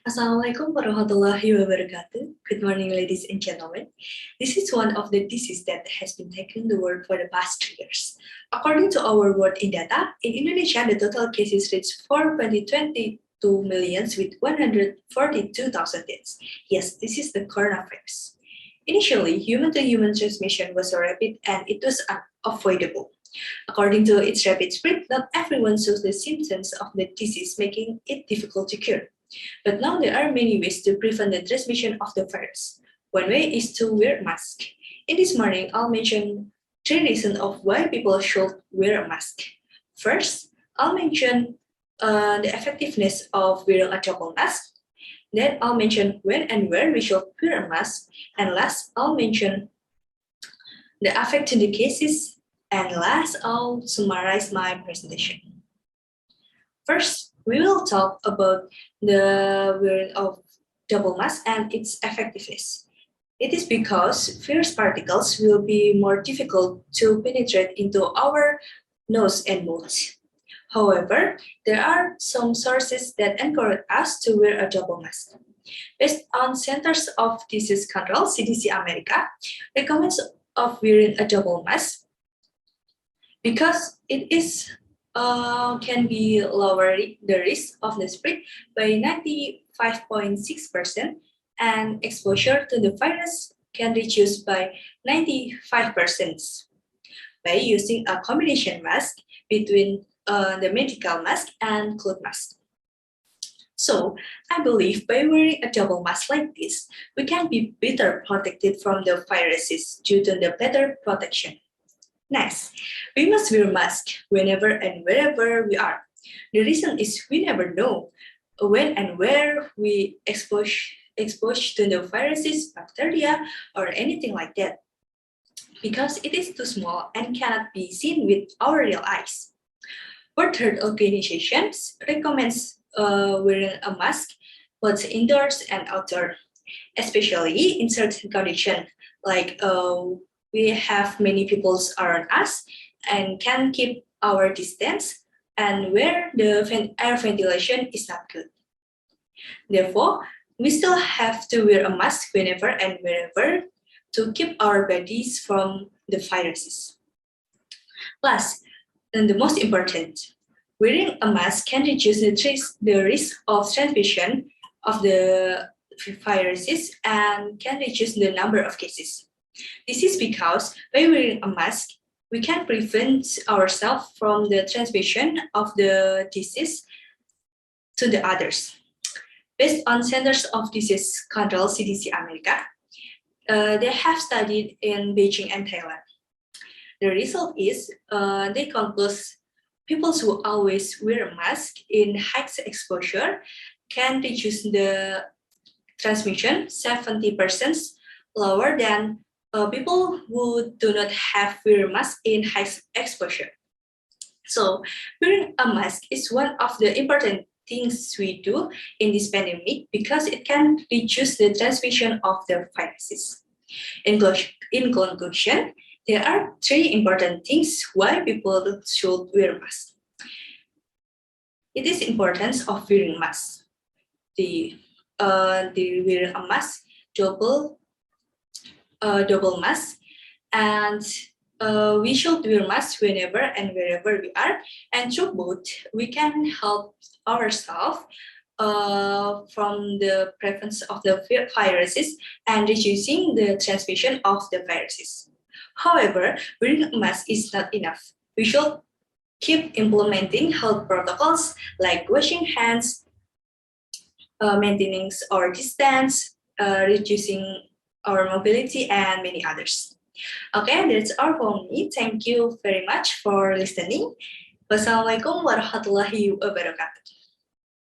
Assalamualaikum warahmatullahi wabarakatuh. Good morning, ladies and gentlemen. This is one of the diseases that has been taking the world for the past 3 years. According to our world in data, in Indonesia, the total cases reached 422 million with 142,000 deaths. Yes, this is the coronavirus. Initially, human-to-human transmission was so rapid and it was unavoidable. According to its rapid spread, not everyone shows the symptoms of the disease, making it difficult to cure. But now there are many ways to prevent the transmission of the virus. One way is to wear a mask. In this morning, I'll mention 3 reasons of why people should wear a mask. First, I'll mention the effectiveness of wearing a double mask. Then I'll mention when and where we should wear a mask. And last, I'll mention the effect in the cases. And last, I'll summarize my presentation. First, we will talk about the wearing of double mask and its effectiveness. It is because virus particles will be more difficult to penetrate into our nose and mouth. However, there are some sources that encourage us to wear a double mask. Based on Centers of Disease Control, CDC America, recommends of wearing a double mask because it is can be lower the risk of the spread by 95.6% and exposure to the virus can reduce by 95% by using a combination mask between the medical mask and cloth mask. So, I believe by wearing a double mask like this, we can be better protected from the viruses due to the better protection. Next, we must wear masks whenever and wherever we are. The reason is we never know when and where we exposed to the viruses, bacteria, or anything like that, because it is too small and cannot be seen with our real eyes. World Health Organization recommends wearing a mask both indoors and outdoors, especially in certain conditions like we have many people around us and can keep our distance and where the air ventilation is not good. Therefore, we still have to wear a mask whenever and wherever to keep our bodies from the viruses. Last, and the most important, wearing a mask can reduce the risk of transmission of the viruses and can reduce the number of cases. This is because by wearing a mask, we can prevent ourselves from the transmission of the disease to the others. Based on Centers of Disease Control, CDC America, they have studied in Beijing and Thailand. The result is they conclude people who always wear a mask in high exposure can reduce the transmission 70% lower than people who do not have wear mask in high exposure. So wearing a mask is one of the important things we do in this pandemic because it can reduce the transmission of the viruses. In conclusion, there are 3 important things why people should wear masks. It is importance of wearing mask. The wearing a mask, double mask, and we should wear masks whenever and wherever we are. And through both, we can help ourselves from the prevalence of the viruses and reducing the transmission of the viruses. However, wearing a mask is not enough. We should keep implementing health protocols like washing hands, maintaining our distance, reducing our mobility, and many others. Okay, that's all from me. Thank you very much for listening. Wassalamualaikum warahmatullahi wabarakatuh.